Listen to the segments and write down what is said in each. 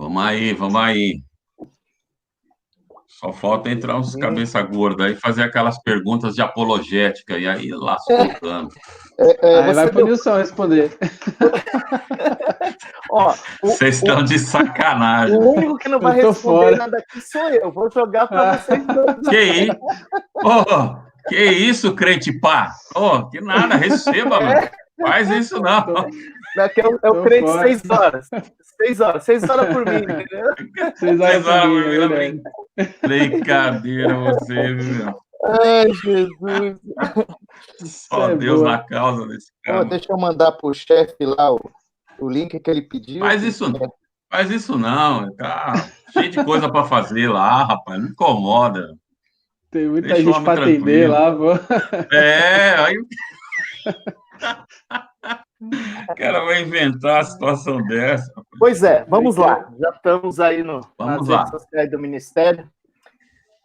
Vamos aí, vamos aí. Só falta entrar uns cabeça gorda aí e fazer aquelas perguntas de apologética, e aí lascou o cano. Aí vai Você pro deu. Nilson responder. Ó, Vocês estão de sacanagem. o único que não vai Eu tô responder fora. nada aqui sou eu. Vou jogar para vocês dois. Que isso? Que isso, crente pá? Que nada, receba, meu. Faz isso não. Aqui é o Tô crente fora. 6 horas. 6 horas por mim, entendeu? 6 horas por Por mim, mim, é verdade. brincadeira você, viu? Ai, Jesus. Só É Deus boa. na causa desse Pô, cara. deixa eu mandar pro chefe lá o link que ele pediu. Faz isso não. Tá cheio de coisa para fazer lá, rapaz. Não incomoda. Tem muita Deixa o gente homem para atender tranquilo. lá, pô. Aí o cara vai inventar a situação dessa. Pois é, vamos lá. Já estamos aí nas Vamos redes lá. sociais do Ministério.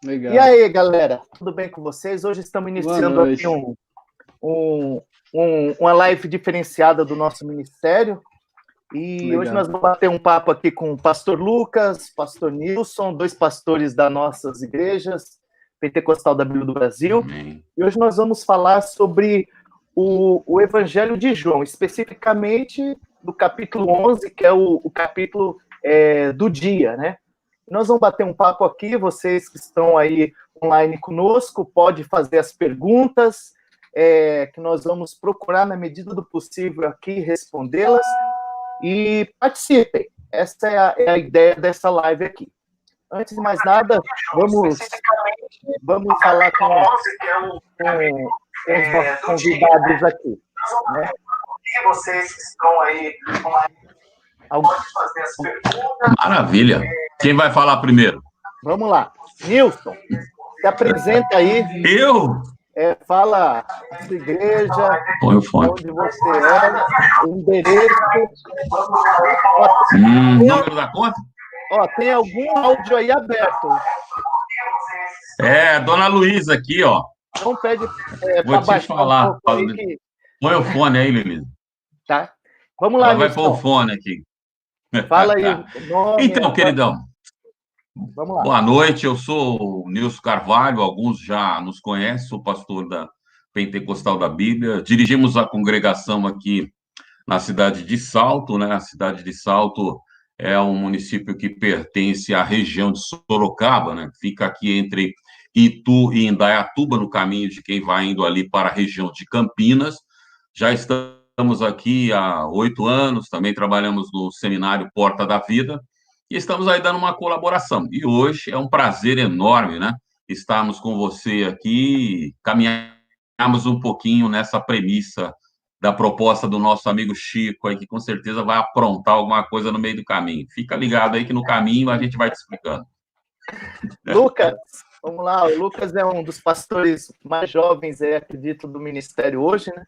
Legal. E aí, galera, tudo bem com vocês? Hoje estamos Boa iniciando noite. aqui uma live diferenciada do nosso ministério. E Legal. hoje nós vamos bater um papo aqui com o pastor Lucas, pastor Nilson, 2 pastores das nossas igrejas, Pentecostal da Bíblia do Brasil. Amém. E hoje nós vamos falar sobre o Evangelho de João, especificamente do capítulo 11, que é o capítulo do dia, né? Nós vamos bater um papo aqui, vocês que estão aí online conosco, pode fazer as perguntas, que nós vamos procurar, na medida do possível, aqui respondê-las, e participem. Essa é a ideia dessa live aqui. Antes de mais nada, vamos falar com os nossos convidados aqui. Né? E vocês que estão aí pode fazer as perguntas. Maravilha. Quem vai falar primeiro? Vamos lá. Nilson, se apresenta aí. Eu? Fala a sua igreja, Põe o fone. onde você é, o endereço. Número da conta? Tem algum áudio aí aberto. Dona Luísa aqui, ó. Não pede Vou te baixar falar. um pouco aí Põe o fone aí, Luísa. Tá. Vamos lá, Ela vai Nilson. pôr o fone aqui. Fala aí o nome. Então, queridão. Vamos lá. Boa noite, eu sou o Nilson Carvalho, alguns já nos conhecem, sou pastor da Pentecostal da Bíblia. Dirigimos a congregação aqui na cidade de Salto, né? A cidade de Salto é um município que pertence à região de Sorocaba, né? Fica aqui entre Itu e Indaiatuba, no caminho de quem vai indo ali para a região de Campinas. Já estamos aqui há 8 anos, também trabalhamos no seminário Porta da Vida, e estamos aí dando uma colaboração. E hoje é um prazer enorme, né? Estarmos com você aqui, caminharmos um pouquinho nessa premissa da proposta do nosso amigo Chico, aí, que com certeza vai aprontar alguma coisa no meio do caminho. Fica ligado aí que no caminho a gente vai te explicando. Lucas, vamos lá. O Lucas é um dos pastores mais jovens, acredito, do ministério hoje, né?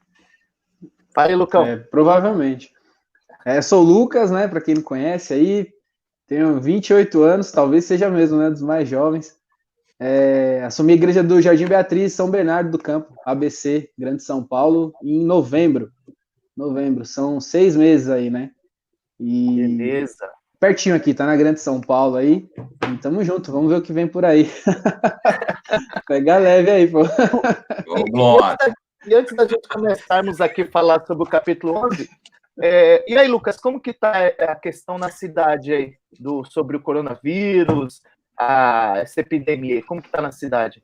Fala aí, Lucão. Provavelmente. Sou o Lucas, né? Para quem não conhece aí, tenho 28 anos, talvez seja mesmo, né? Dos mais jovens. Assumi a igreja do Jardim Beatriz, São Bernardo do Campo, ABC, Grande São Paulo, em novembro. São 6 meses aí, né? E beleza. Pertinho aqui, tá na Grande São Paulo aí. E tamo junto, vamos ver o que vem por aí. Pega leve aí, pô. E antes da gente começarmos aqui a falar sobre o capítulo 11, e aí, Lucas, como que está a questão na cidade aí, sobre o coronavírus, essa epidemia, como que está na cidade?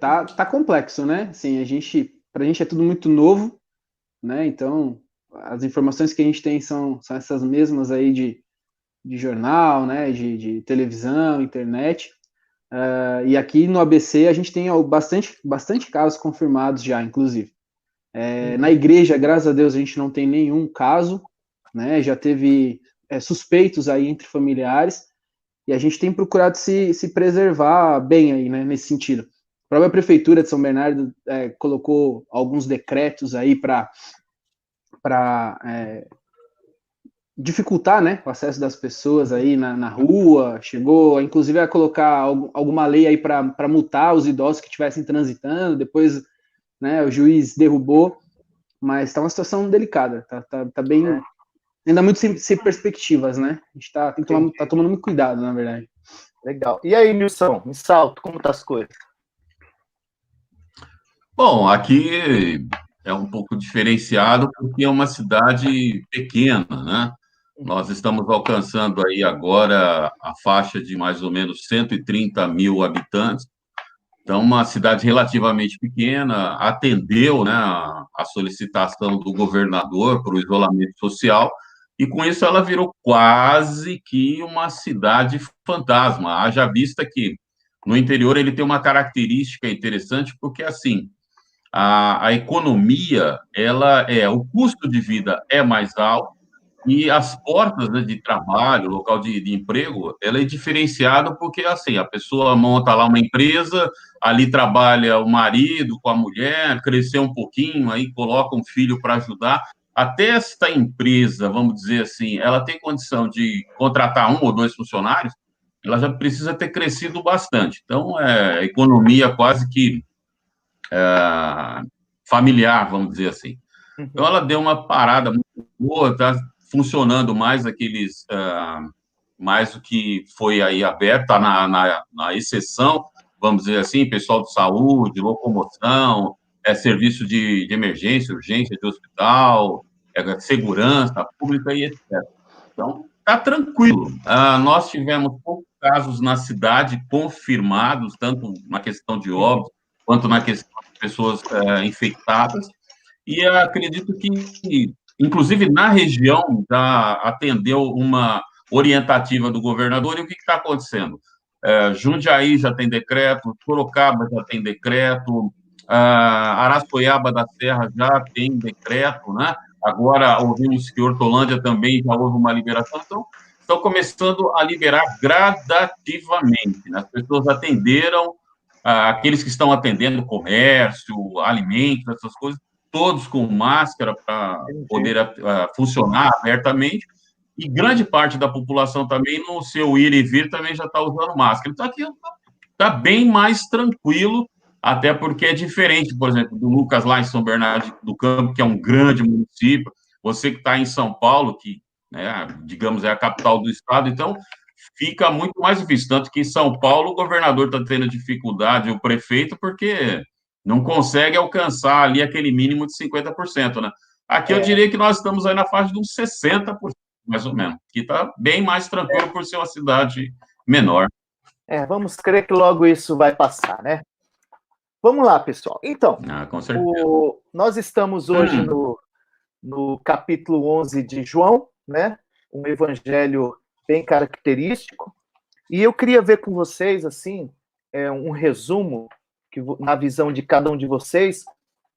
Tá complexo, né? Assim, pra gente é tudo muito novo, né? Então, as informações que a gente tem são essas mesmas aí de jornal, né? De televisão, internet. E aqui no ABC a gente tem bastante casos confirmados já, inclusive. Na igreja, graças a Deus, a gente não tem nenhum caso, né? Já teve suspeitos aí entre familiares, e a gente tem procurado se preservar bem aí, né? Nesse sentido. A própria Prefeitura de São Bernardo colocou alguns decretos aí para dificultar, né, o acesso das pessoas aí na rua, chegou inclusive a colocar alguma lei aí para multar os idosos que estivessem transitando, depois, né, o juiz derrubou, mas está uma situação delicada, tá bem ainda muito sem perspectivas, né? A gente tá tomando muito cuidado, na verdade. Legal. E aí, Nilson, em Salto, como tá as coisas? Bom, aqui é um pouco diferenciado porque é uma cidade pequena, né? Nós estamos alcançando aí agora a faixa de mais ou menos 130 mil habitantes. Então, uma cidade relativamente pequena, atendeu, né, a solicitação do governador para o isolamento social, e com isso ela virou quase que uma cidade fantasma. Haja vista que no interior ele tem uma característica interessante, porque assim, a economia, o custo de vida é mais alto, e as portas, né, de trabalho, local de emprego, ela é diferenciada porque, assim, a pessoa monta lá uma empresa, ali trabalha o marido com a mulher, cresceu um pouquinho, aí coloca um filho para ajudar. Até esta empresa, vamos dizer assim, ela tem condição de contratar 1 ou 2 funcionários, ela já precisa ter crescido bastante. Então, é economia quase que familiar, vamos dizer assim. Então, ela deu uma parada muito boa, está funcionando mais mais do que foi aí aberto, está na exceção, vamos dizer assim, pessoal de saúde, locomoção, serviço de emergência, urgência de hospital, segurança pública e etc. Então, está tranquilo. Nós tivemos poucos casos na cidade confirmados, tanto na questão de óbitos, quanto na questão de pessoas infectadas, e acredito que, inclusive, na região, já atendeu uma orientativa do governador, e o que está acontecendo? Jundiaí já tem decreto, Sorocaba já tem decreto, Araçoiaba da Serra já tem decreto, né? Agora, ouvimos que Hortolândia também já houve uma liberação, então, estão começando a liberar gradativamente, né? As pessoas atenderam, aqueles que estão atendendo comércio, alimentos, essas coisas, todos com máscara para poder funcionar abertamente, e grande parte da população também, no seu ir e vir, também já está usando máscara. Então, aqui está bem mais tranquilo, até porque é diferente, por exemplo, do Lucas lá em São Bernardo do Campo, que é um grande município, você que está em São Paulo, que, né, digamos, é a capital do estado, então fica muito mais difícil, tanto que em São Paulo o governador está tendo dificuldade, o prefeito, porque não consegue alcançar ali aquele mínimo de 50%, né? Aqui eu diria que nós estamos aí na faixa de uns 60%, mais ou menos, que está bem mais tranquilo por ser uma cidade menor. Vamos crer que logo isso vai passar, né? Vamos lá, pessoal. Então, com certeza. Nós estamos hoje no capítulo 11 de João, né? Um evangelho bem característico. E eu queria ver com vocês, assim, um resumo, na visão de cada um de vocês,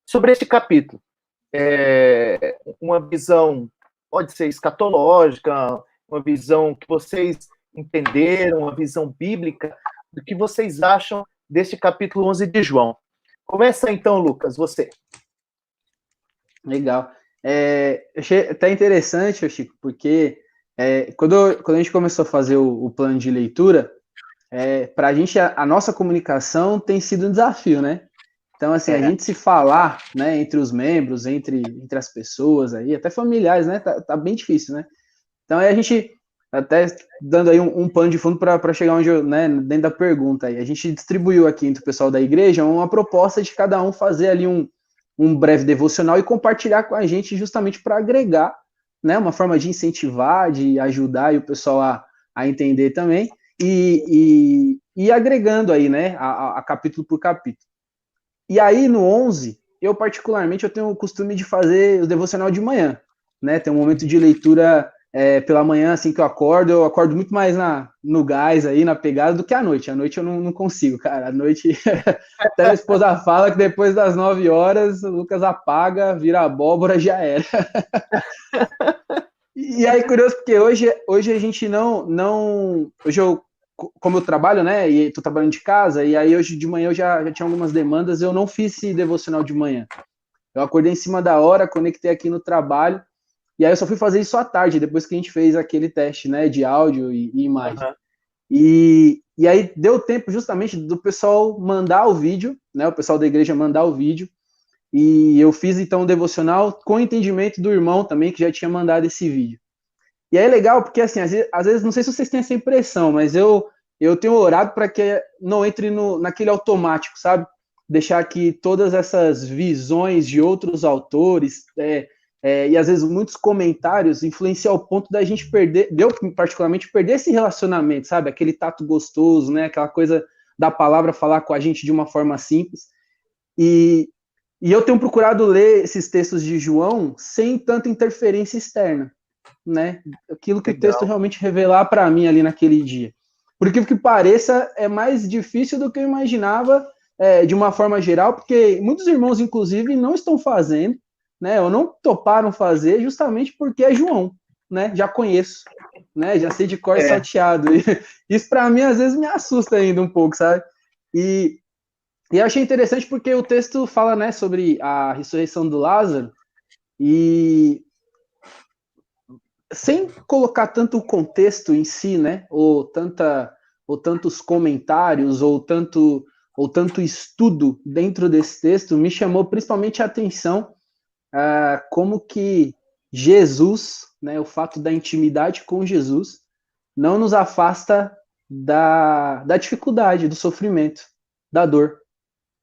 sobre este capítulo. Uma visão, pode ser escatológica, uma visão que vocês entenderam, uma visão bíblica, do que vocês acham deste capítulo 11 de João. Começa então, Lucas, você. Legal. Achei até interessante, Chico, porque quando a gente começou a fazer o plano de leitura, para a gente, a nossa comunicação tem sido um desafio, né? Então, assim, a gente se falar, né, entre os membros, entre as pessoas aí, até familiares, né, tá bem difícil, né? Então, aí a gente, até dando aí um pano de fundo para chegar onde né, dentro da pergunta aí, a gente distribuiu aqui entre o pessoal da igreja uma proposta de cada um fazer ali um breve devocional e compartilhar com a gente justamente para agregar, né, uma forma de incentivar, de ajudar e o pessoal a entender também, e agregando aí, né, a capítulo por capítulo. E aí, no 11, eu particularmente, eu tenho o costume de fazer o devocional de manhã, né, tem um momento de leitura pela manhã, assim que eu acordo muito mais no gás aí, na pegada, do que à noite. À noite eu não consigo, cara. À noite, até a esposa fala que depois das 9 horas, o Lucas apaga, vira abóbora, já era. E aí, curioso, porque hoje a gente não hoje como eu trabalho, né, e tô trabalhando de casa, e aí hoje de manhã eu já tinha algumas demandas, eu não fiz esse devocional de manhã. Eu acordei em cima da hora, conectei aqui no trabalho, e aí eu só fui fazer isso à tarde, depois que a gente fez aquele teste, né, de áudio e imagem. Uhum. E aí deu tempo justamente do pessoal mandar o vídeo, né, o pessoal da igreja mandar o vídeo, e eu fiz então o devocional com o entendimento do irmão também, que já tinha mandado esse vídeo. E aí é legal, porque assim, às vezes, não sei se vocês têm essa impressão, mas eu tenho orado para que não entre naquele automático, sabe? Deixar que todas essas visões de outros autores, e às vezes muitos comentários, influenciam ao ponto da gente perder, eu particularmente, perder esse relacionamento, sabe? Aquele tato gostoso, né? Aquela coisa da palavra falar com a gente de uma forma simples. E eu tenho procurado ler esses textos de João sem tanta interferência externa, né? Aquilo que Legal. o texto realmente revelar para mim ali naquele dia. Por que pareça, é mais difícil do que eu imaginava, de uma forma geral, porque muitos irmãos, inclusive, não estão fazendo, né? Ou não toparam fazer, justamente porque é João, né? Já conheço, né? Já sei de cor salteado. E isso para mim às vezes me assusta ainda um pouco, sabe? E eu achei interessante porque o texto fala, né, sobre a ressurreição do Lázaro, e sem colocar tanto o contexto em si, né, ou tantos comentários, ou tanto estudo dentro desse texto, me chamou principalmente a atenção como que Jesus, né, o fato da intimidade com Jesus, não nos afasta da dificuldade, do sofrimento, da dor,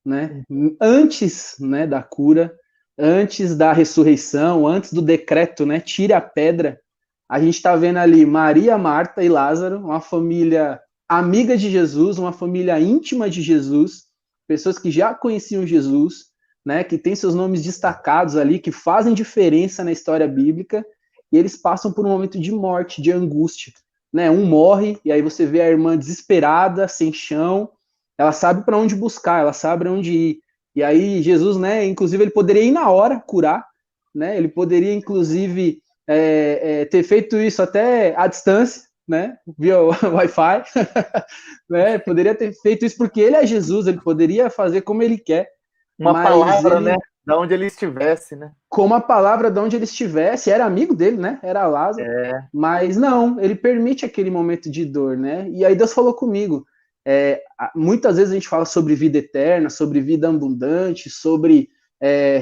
né? Antes, né, da cura, antes da ressurreição, antes do decreto, né, tire a pedra, a gente está vendo ali Maria, Marta e Lázaro, uma família amiga de Jesus, uma família íntima de Jesus, pessoas que já conheciam Jesus, né, que tem seus nomes destacados ali, que fazem diferença na história bíblica, e eles passam por um momento de morte, de angústia, né? Um morre, e aí você vê a irmã desesperada, sem chão, ela sabe para onde buscar, ela sabe para onde ir. E aí Jesus, né, inclusive ele poderia ir na hora curar, né? Ele poderia inclusive ter feito isso até à distância, né? Via Wi-Fi, né? Poderia ter feito isso porque ele é Jesus, ele poderia fazer como ele quer. Uma palavra, né? Da onde ele estivesse, né? Como a palavra de onde ele estivesse, era amigo dele, né? Era Lázaro. Mas não, ele permite aquele momento de dor, né? E aí Deus falou comigo. Muitas vezes a gente fala sobre vida eterna, sobre vida abundante, sobre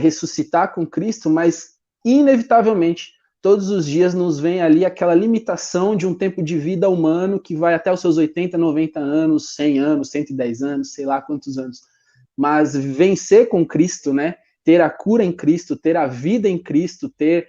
ressuscitar com Cristo, mas inevitavelmente todos os dias nos vem ali aquela limitação de um tempo de vida humano que vai até os seus 80, 90 anos, 100 anos, 110 anos, sei lá quantos anos. Mas vencer com Cristo, né? Ter a cura em Cristo, ter a vida em Cristo, ter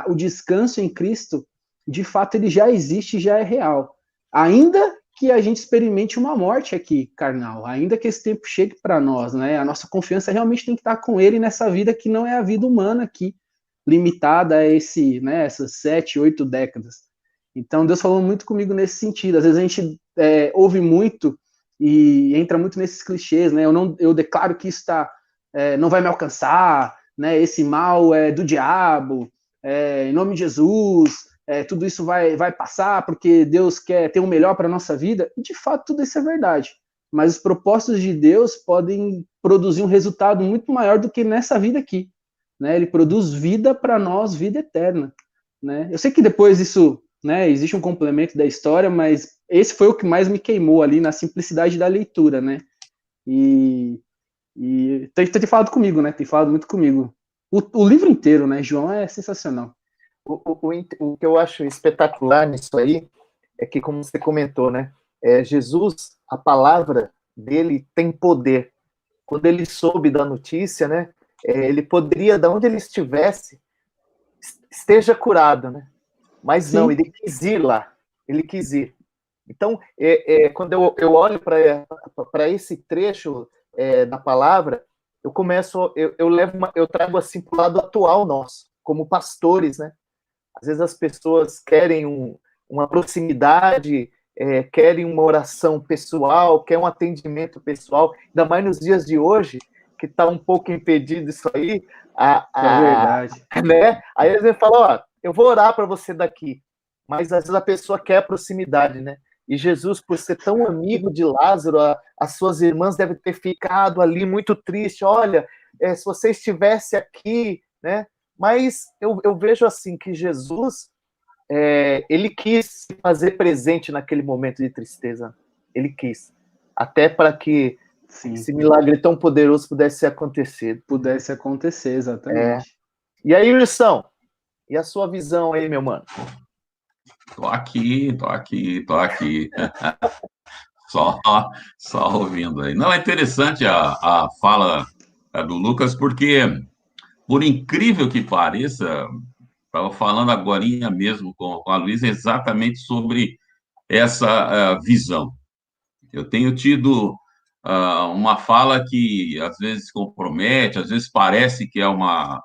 o descanso em Cristo, de fato ele já existe, já é real. Ainda que a gente experimente uma morte aqui, carnal, ainda que esse tempo chegue para nós, né? A nossa confiança realmente tem que estar com ele nessa vida que não é a vida humana aqui, limitada a essas 7, 8 décadas. Então Deus falou muito comigo nesse sentido. Às vezes a gente ouve muito e entra muito nesses clichês, né? Eu declaro que isso não vai me alcançar, né? Esse mal é do diabo, em nome de Jesus, tudo isso vai passar porque Deus quer ter o melhor para a nossa vida. E de fato tudo isso é verdade. Mas os propósitos de Deus podem produzir um resultado muito maior do que nessa vida aqui, né? Ele produz vida para nós, vida eterna, né? Eu sei que depois isso, né, existe um complemento da história, mas esse foi o que mais me queimou ali na simplicidade da leitura, né? E tem falado comigo, né? Tem falado muito comigo. O livro inteiro, né? João é sensacional. O que eu acho espetacular nisso aí é que, como você comentou, né? Jesus, a palavra dele tem poder. Quando ele soube da notícia, né? Ele poderia, de onde ele estivesse, esteja curado, né? Mas Sim. Não, ele quis ir lá. Ele quis ir. Então, quando eu olho para esse trecho da palavra, eu trago assim para o lado atual nosso, como pastores, né? Às vezes as pessoas querem uma proximidade, querem uma oração pessoal, querem um atendimento pessoal, ainda mais nos dias de hoje, que está um pouco impedido isso aí. É verdade. Né? Aí às vezes fala, eu vou orar para você daqui, mas às vezes a pessoa quer a proximidade, né? E Jesus, por ser tão amigo de Lázaro, as suas irmãs devem ter ficado ali muito triste. Olha, se você estivesse aqui, né? Mas eu vejo assim que Jesus, ele quis se fazer presente naquele momento de tristeza. Ele quis. Até para que Sim. esse milagre tão poderoso pudesse acontecer. Pudesse acontecer, exatamente. E aí, Wilson, e a sua visão aí, meu mano? Tô aqui. Só, só ouvindo aí. Não, é interessante a fala do Lucas, porque, por incrível que pareça, estava falando agorinha mesmo com a Luísa exatamente sobre essa visão. Eu tenho tido uma fala que às vezes compromete, às vezes parece que é uma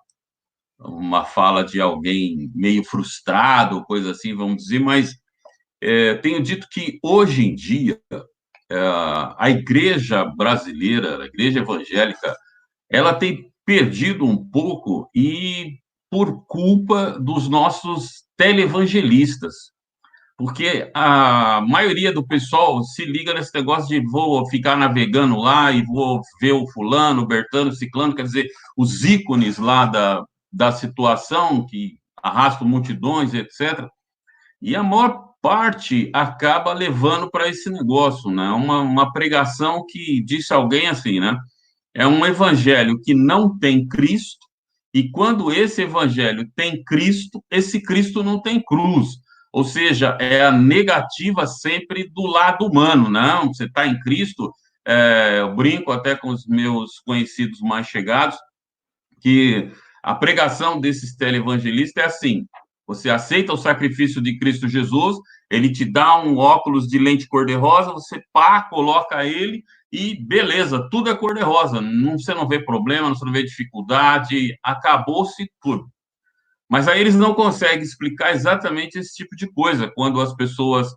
fala de alguém meio frustrado, coisa assim, vamos dizer, mas tenho dito que hoje em dia a igreja brasileira, a igreja evangélica, ela tem perdido um pouco e por culpa dos nossos televangelistas, porque a maioria do pessoal se liga nesse negócio de vou ficar navegando lá e vou ver o fulano, o Bertano, o ciclano, quer dizer, os ícones lá da situação que arrastam multidões, etc. E a maior parte acaba levando para esse negócio, né? Uma pregação que disse alguém assim, né? É um evangelho que não tem Cristo, e quando esse evangelho tem Cristo, esse Cristo não tem cruz. Ou seja, é a negativa sempre do lado humano, não? Você está em Cristo, eu brinco até com os meus conhecidos mais chegados, que a pregação desses televangelistas é assim: você aceita o sacrifício de Cristo Jesus, ele te dá um óculos de lente cor-de-rosa, você pá, coloca ele e beleza, tudo é cor-de-rosa, você não vê problema, você não vê dificuldade, acabou-se tudo. Mas aí eles não conseguem explicar exatamente esse tipo de coisa, quando as pessoas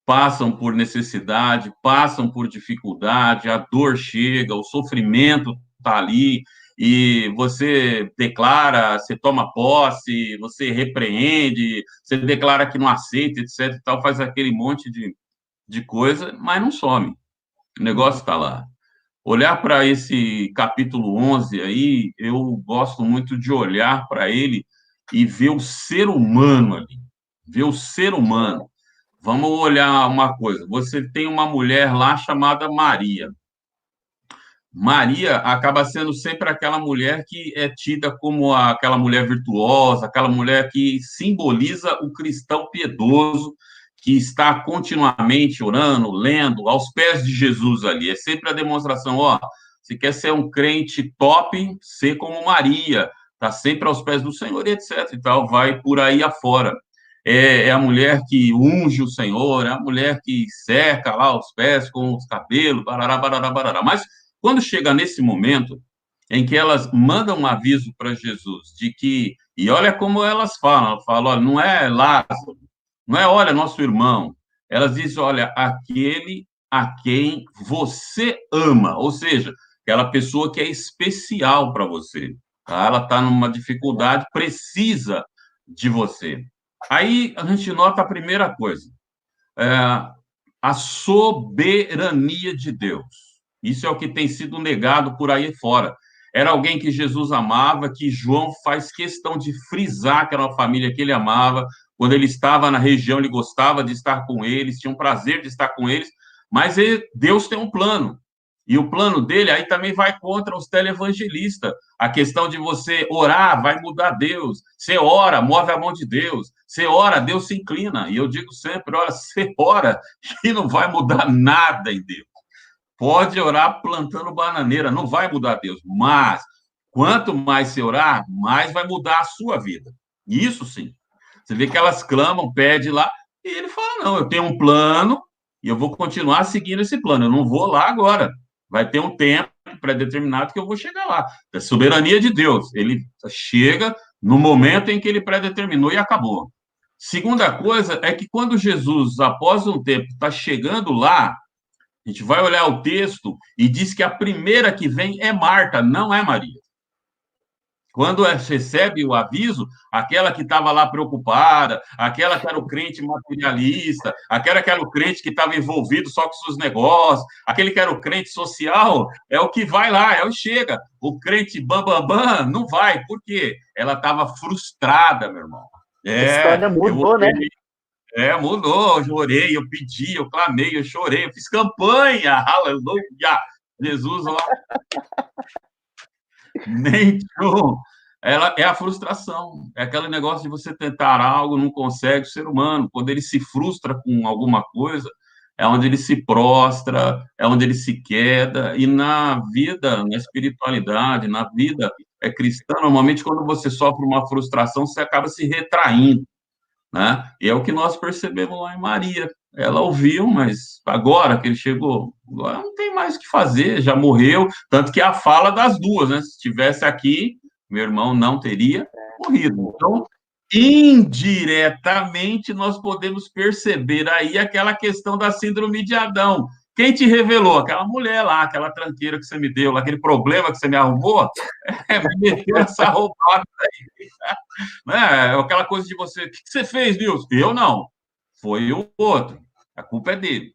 passam por necessidade, passam por dificuldade, a dor chega, o sofrimento está ali, e você declara, você toma posse, você repreende, você declara que não aceita, etc. E tal, faz aquele monte de coisa, mas não some. O negócio está lá. Olhar para esse capítulo 11 aí, eu gosto muito de olhar para ele e ver o ser humano ali, ver o ser humano. Vamos olhar uma coisa. Você tem uma mulher lá chamada Maria. Maria acaba sendo sempre aquela mulher que é tida como aquela mulher virtuosa, aquela mulher que simboliza o cristão piedoso, que está continuamente orando, lendo, aos pés de Jesus ali. É sempre a demonstração, ó, se quer ser um crente top, ser como Maria, está sempre aos pés do Senhor, etc. e tal, vai por aí afora. É a mulher que unge o Senhor, é a mulher que seca lá os pés com os cabelos, barará, barará, barará. Mas quando chega nesse momento em que elas mandam um aviso para Jesus de que, e olha como elas falam, olha, não é Lázaro, não é, olha, nosso irmão, elas dizem, olha, aquele a quem você ama, ou seja, aquela pessoa que é especial para você, tá? Ela está numa dificuldade, precisa de você. Aí a gente nota a primeira coisa, é, a soberania de Deus. Isso é o que tem sido negado por aí fora. Era alguém que Jesus amava, que João faz questão de frisar que era uma família que ele amava. Quando ele estava na região, ele gostava de estar com eles, tinha um prazer de estar com eles, mas Deus tem um plano. E o plano dele aí também vai contra os televangelistas. A questão de você orar vai mudar Deus. Você ora, move a mão de Deus. Você ora, Deus se inclina. E eu digo sempre, olha, você ora e não vai mudar nada em Deus. Pode orar plantando bananeira, não vai mudar Deus. Mas, quanto mais você orar, mais vai mudar a sua vida. Isso sim. Você vê que elas clamam, pedem lá, e ele fala, não, eu tenho um plano e eu vou continuar seguindo esse plano. Eu não vou lá agora. Vai ter um tempo pré-determinado que eu vou chegar lá. É soberania de Deus. Ele chega no momento em que ele pré-determinou e acabou. Segunda coisa é que quando Jesus, após um tempo, está chegando lá, a gente vai olhar o texto e diz que a primeira que vem é Marta, não é Maria. Quando recebe o aviso, aquela que estava lá preocupada, aquela que era o crente materialista, aquela que era o crente que estava envolvido só com seus negócios, aquele que era o crente social, é o que vai lá, é o que chega. O crente bam, não vai. Por quê? Ela estava frustrada, meu irmão. A história mudou, né? Mudou. Eu orei, eu pedi, eu clamei, eu chorei, eu fiz campanha. Aleluia! Jesus, ó. Nem tchum. ela é a frustração, é aquele negócio de você tentar algo, não consegue, o ser humano, quando ele se frustra com alguma coisa, é onde ele se prostra, é onde ele se queda, e na vida, na espiritualidade, na vida cristã, normalmente quando você sofre uma frustração, você acaba se retraindo, né? E é o que nós percebemos lá em Maria. Ela ouviu, mas agora que ele chegou, agora não tem mais o que fazer, já morreu, tanto que é a fala das duas, né? Se estivesse aqui, meu irmão não teria morrido. Então, indiretamente, nós podemos perceber aí aquela questão da síndrome de Adão. Quem te revelou? Aquela mulher lá, aquela tranqueira que você me deu, aquele problema que você me arrumou, me meteu essa roubada aí. Né? Aquela coisa de você, o que você fez, Nilson? Eu não, foi o outro, a culpa é dele.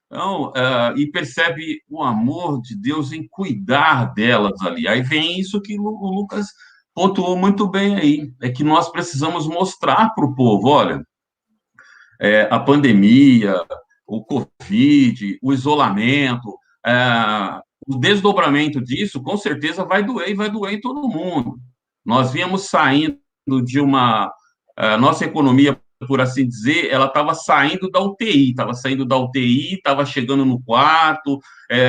Então, e percebe o amor de Deus em cuidar delas ali. Aí vem isso que o Lucas pontuou muito bem aí, é que nós precisamos mostrar para o povo, olha, a pandemia, o Covid, o isolamento, o desdobramento disso, com certeza vai doer e vai doer em todo mundo. Nós víamos saindo de uma... nossa economia, por assim dizer, ela estava saindo da UTI, estava chegando no quarto,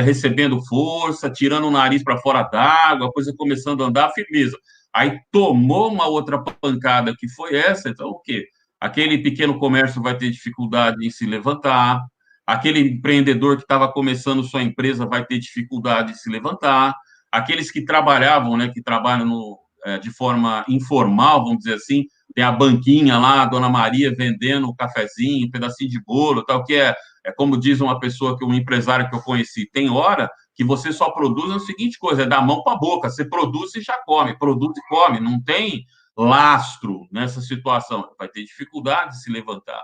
recebendo força, tirando o nariz para fora d'água, a coisa começando a andar, firmeza. Aí tomou uma outra pancada, que foi essa, então o quê? Aquele pequeno comércio vai ter dificuldade em se levantar, aquele empreendedor que estava começando sua empresa vai ter dificuldade em se levantar, aqueles que trabalhavam, né, que trabalham de forma informal, vamos dizer assim, tem a banquinha lá, a Dona Maria vendendo um cafezinho, um pedacinho de bolo, tal, que é como diz uma pessoa, um empresário que eu conheci, tem hora que você só produz a seguinte coisa, é da mão para a boca, você produz e já come, produz e come, não tem lastro nessa situação, vai ter dificuldade de se levantar.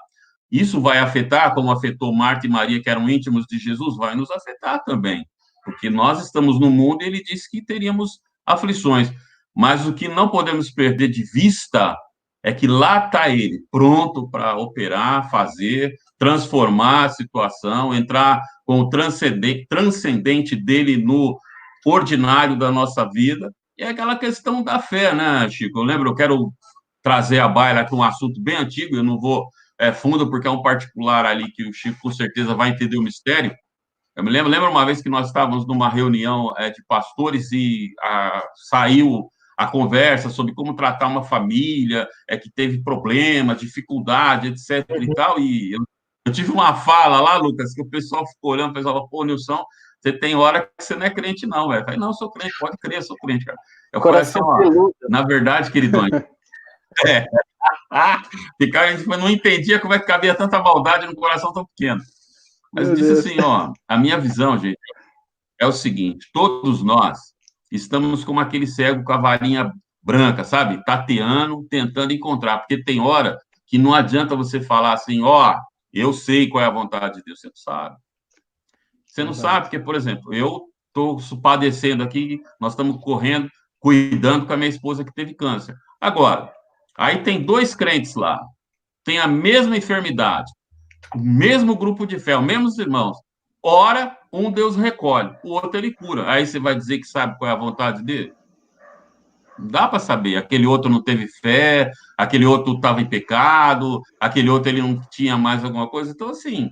Isso vai afetar, como afetou Marta e Maria, que eram íntimos de Jesus, vai nos afetar também, porque nós estamos no mundo e ele disse que teríamos aflições, mas o que não podemos perder de vista é que lá está ele, pronto para operar, fazer, transformar a situação, entrar com o transcendente dele no ordinário da nossa vida, e é aquela questão da fé, né, Chico? Eu quero trazer à baila aqui um assunto bem antigo, eu não vou fundo, porque é um particular ali que o Chico com certeza vai entender o mistério. Eu me lembro uma vez que nós estávamos numa reunião de pastores e saiu a conversa sobre como tratar uma família que teve problema, dificuldade, etc. e tal, e eu tive uma fala lá, Lucas, que o pessoal ficou olhando, o pessoal falou, pô, Nilson, você tem hora que você não é crente não, velho. Eu falei, não, sou crente, pode crer, sou crente, cara. Eu falei assim, ó, na verdade, queridões, a gente não entendia como é que cabia tanta maldade num coração tão pequeno. Mas disse assim, ó, a minha visão, gente, é o seguinte, todos nós estamos como aquele cego com a varinha branca, sabe? Tateando, tentando encontrar, porque tem hora que não adianta você falar assim, ó, eu sei qual é a vontade de Deus, você não sabe. Você não sabe, porque, por exemplo, eu estou padecendo aqui, nós estamos correndo, cuidando com a minha esposa que teve câncer. Agora, aí tem dois crentes lá, tem a mesma enfermidade, o mesmo grupo de fé, os mesmos irmãos. Ora, um Deus recolhe, o outro ele cura. Aí você vai dizer que sabe qual é a vontade dele? Não dá para saber. Aquele outro não teve fé, aquele outro estava em pecado, aquele outro ele não tinha mais alguma coisa. Então, assim,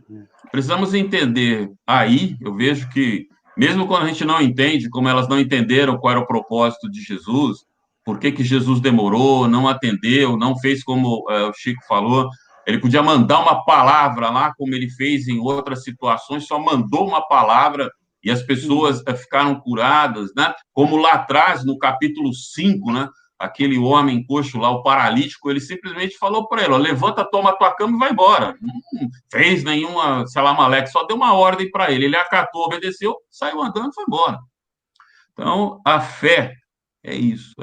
precisamos entender. Aí, eu vejo que, mesmo quando a gente não entende, como elas não entenderam qual era o propósito de Jesus, por que Jesus demorou, não atendeu, não fez como o Chico falou, ele podia mandar uma palavra lá, como ele fez em outras situações, só mandou uma palavra e as pessoas ficaram curadas, né? Como lá atrás, no capítulo 5, né? Aquele homem coxo lá, o paralítico, ele simplesmente falou para ele, ó, levanta, toma a tua cama e vai embora. Não fez nenhuma salamaleque, só deu uma ordem para ele. Ele acatou, obedeceu, saiu andando e foi embora. Então, a fé é isso.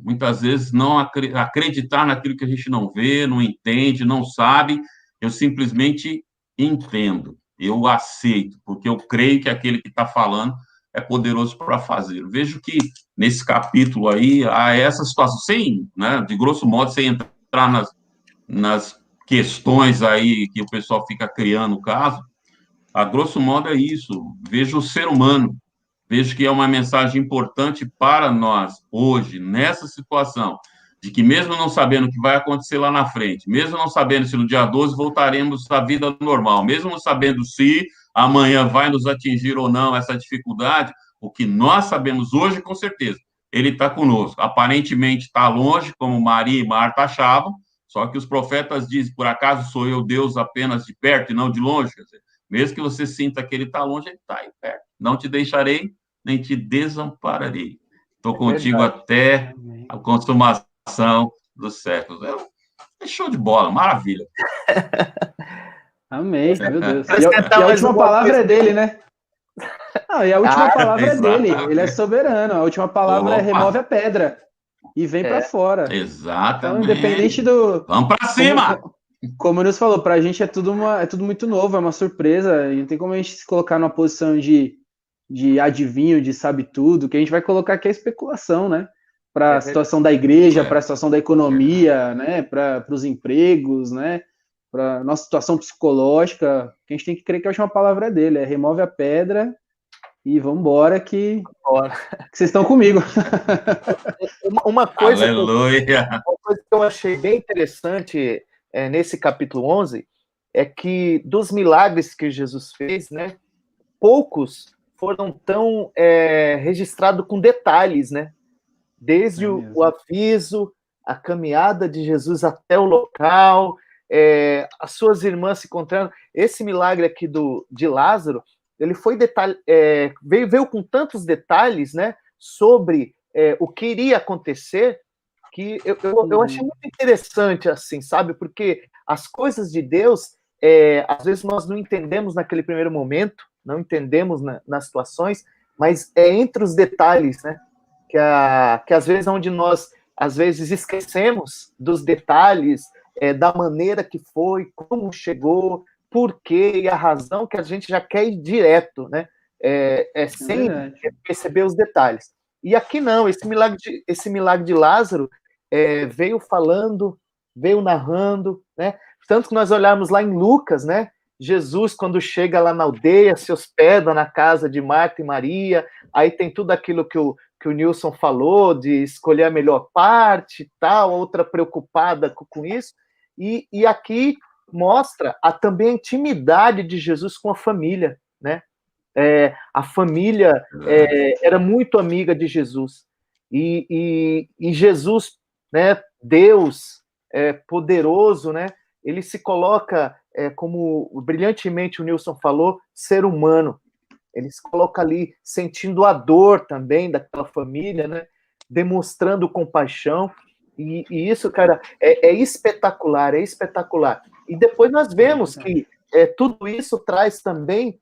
Muitas vezes não acreditar naquilo que a gente não vê, não entende, não sabe. Eu simplesmente entendo, eu aceito, porque eu creio que aquele que está falando é poderoso para fazer. Eu vejo que nesse capítulo aí há essa situação, sem, né, de grosso modo, sem entrar nas questões aí que o pessoal fica criando o caso, a grosso modo é isso. Vejo o ser humano vejo que é uma mensagem importante para nós, hoje, nessa situação, de que mesmo não sabendo o que vai acontecer lá na frente, mesmo não sabendo se no dia 12 voltaremos à vida normal, mesmo não sabendo se amanhã vai nos atingir ou não essa dificuldade, o que nós sabemos hoje, com certeza, ele está conosco. Aparentemente está longe, como Maria e Marta achavam, só que os profetas dizem, por acaso sou eu Deus apenas de perto e não de longe? Quer dizer, mesmo que você sinta que ele está longe, ele está aí perto. Não te deixarei, nem te desampararei. Estou contigo até a consumação dos séculos. É show de bola, maravilha. Amém, meu Deus. E a última palavra é dele, né? Não, e a última palavra é dele. Ele é soberano. A última palavra é remove a pedra e vem para fora. Exatamente. Então, independente do... Vamos para cima! Como o Nilson falou, para a gente é tudo muito novo, é uma surpresa. E não tem como a gente se colocar numa posição de adivinho, de sabe tudo. O que a gente vai colocar aqui é especulação, né? Para a situação da igreja, para a situação da economia, né? Para os empregos, né? Para a nossa situação psicológica. O que a gente tem que crer que a última palavra é dele, é remove a pedra e vamos embora que vocês estão comigo. Uma coisa Aleluia! Uma coisa que eu achei bem interessante nesse capítulo 11 é que dos milagres que Jesus fez, né, poucos foram tão registrados com detalhes, né? Desde o aviso, a caminhada de Jesus até o local, as suas irmãs se encontrando. Esse milagre aqui de Lázaro, ele foi veio com tantos detalhes, né, sobre o que iria acontecer, que eu achei muito interessante, assim, sabe? Porque as coisas de Deus, às vezes nós não entendemos naquele primeiro momento, não entendemos nas situações, mas é entre os detalhes, né? Que às vezes onde nós, às vezes, esquecemos dos detalhes, da maneira que foi, como chegou, por quê e a razão, que a gente já quer ir direto, né? Sem perceber os detalhes. E aqui não, esse milagre de Lázaro veio falando, veio narrando, né? Tanto que nós olharmos lá em Lucas, né? Jesus, quando chega lá na aldeia, se hospeda na casa de Marta e Maria, aí tem tudo aquilo que o Nilson falou, de escolher a melhor parte, tal, outra preocupada com isso, e aqui mostra também a intimidade de Jesus com a família, né? A família era muito amiga de Jesus, e Jesus, né, Deus poderoso, né, ele se coloca, como brilhantemente o Nilson falou, ser humano. Ele se coloca ali sentindo a dor também daquela família, né, demonstrando compaixão, e isso, cara, é espetacular, é espetacular. E depois nós vemos que tudo isso traz também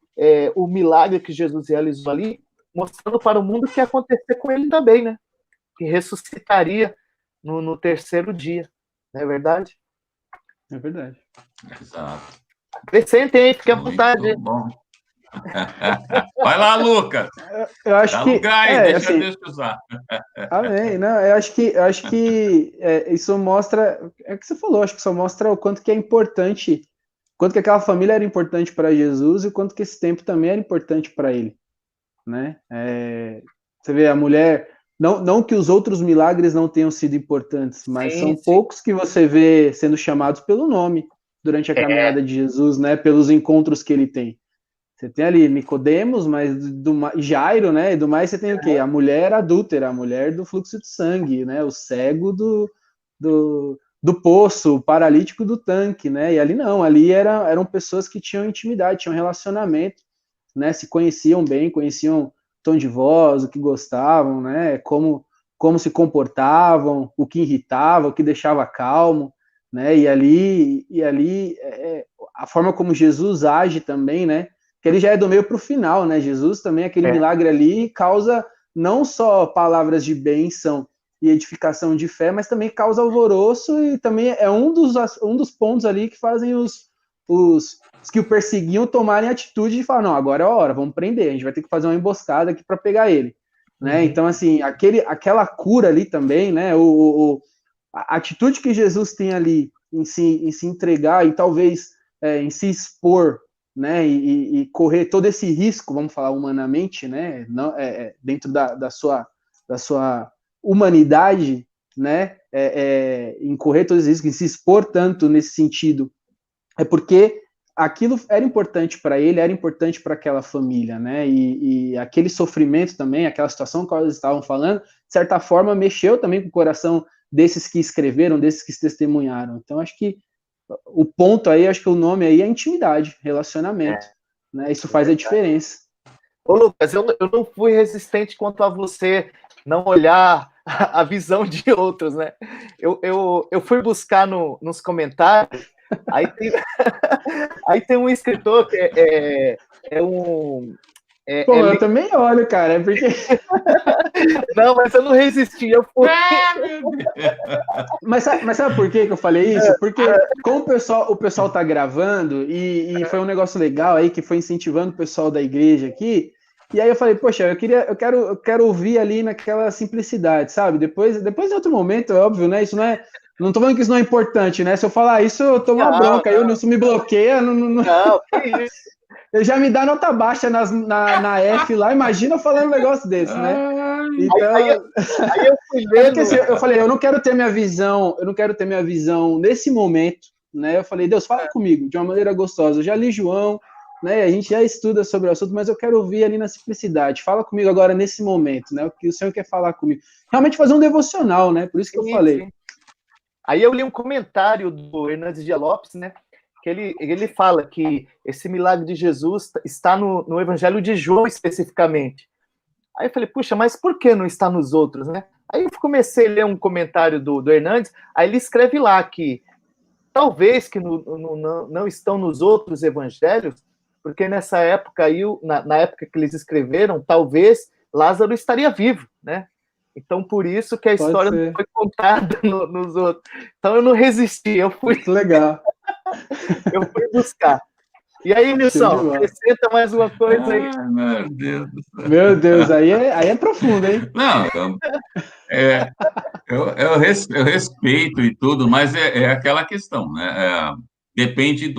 o milagre que Jesus realizou ali, mostrando para o mundo o que ia acontecer com ele também, né? Que ressuscitaria no terceiro dia, não é verdade? É verdade. Exato. Acrescentem aí, fique à vontade. Muito bom. Vai lá, Lucas. Eu acho dá que lugar aí, deixa assim, Deus te usar. Amém. Não, eu acho que isso mostra, é o que você falou, acho que só mostra o quanto que é importante, quanto que aquela família era importante para Jesus e o quanto que esse tempo também era importante para ele, né? Você vê a mulher, não que os outros milagres não tenham sido importantes, mas são poucos que você vê sendo chamados pelo nome durante a caminhada de Jesus, né? Pelos encontros que ele tem. Você tem ali Nicodemos, mas Jairo, né? E do mais você tem o quê? A mulher adúltera, a mulher do fluxo de sangue, né? O cego do poço, o paralítico do tanque, né? E ali não, ali eram pessoas que tinham intimidade, tinham relacionamento, né? Se conheciam bem, conheciam o tom de voz, o que gostavam, né? Como se comportavam, o que irritava, o que deixava calmo, né? E ali a forma como Jesus age também, né? Que ele já é do meio para o final, né? Jesus também, aquele milagre ali, causa não só palavras de bênção e edificação de fé, mas também causa alvoroço e também é um dos pontos ali que fazem os que o perseguiam tomarem atitude de falar, não, agora é a hora, vamos prender, a gente vai ter que fazer uma emboscada aqui para pegar ele, né? Então, assim, aquela cura ali também, né? A atitude que Jesus tem ali em se entregar e talvez em se expor né, e correr todo esse risco, vamos falar humanamente, né, não, dentro da sua humanidade, né, em correr todos os riscos, em se expor tanto nesse sentido, é porque aquilo era importante para ele, era importante para aquela família, né, e aquele sofrimento também, aquela situação que eles estavam falando, de certa forma, mexeu também com o coração desses que escreveram, desses que testemunharam. Então, acho que o ponto aí, acho que o nome aí é intimidade, relacionamento, né? Isso faz a diferença. Ô, Lucas, eu não fui resistente quanto a você não olhar a visão de outros, né? Eu fui buscar nos comentários, aí tem um escritor que eu também olho, cara, porque... Não, mas eu não resisti, eu fui... Mas sabe por que eu falei isso? Porque como o pessoal tá gravando, e foi um negócio legal aí, que foi incentivando o pessoal da igreja aqui, e aí eu falei, poxa, eu quero ouvir ali naquela simplicidade, sabe? Depois em outro momento, é óbvio, né? Isso não é... Não tô falando que isso não é importante, né? Se eu falar isso, eu tomo uma bronca, aí o Nilson me bloqueia. Não, que isso? Ele já me dá nota baixa na F lá, imagina falando um negócio desse, né? Então, aí eu fui vendo... porque, assim, eu falei, eu não quero ter minha visão nesse momento, né? Eu falei, Deus, fala comigo de uma maneira gostosa. Eu já li João, né? A gente já estuda sobre o assunto, mas eu quero ouvir ali na simplicidade. Fala comigo agora nesse momento, né? O que o Senhor quer falar comigo. Realmente fazer um devocional, né? Por isso que eu falei. Sim. Aí eu li um comentário do Hernandes Dias Lopes, né? Que ele fala que esse milagre de Jesus está no Evangelho de João especificamente. Aí eu falei, puxa, mas por que não está nos outros, né? Aí eu comecei a ler um comentário do Hernandes, aí ele escreve lá que talvez que não estão nos outros evangelhos, porque nessa época aí, na época que eles escreveram, talvez Lázaro estaria vivo, né? Então, por isso que a história não foi contada nos outros. Então, eu não resisti, eu fui... Muito legal. Eu fui buscar. E aí, Nilson, acrescenta mais uma coisa aí. Meu Deus do céu. Meu Deus, aí é profundo, hein? Não, eu respeito e tudo, mas é aquela questão, né? Depende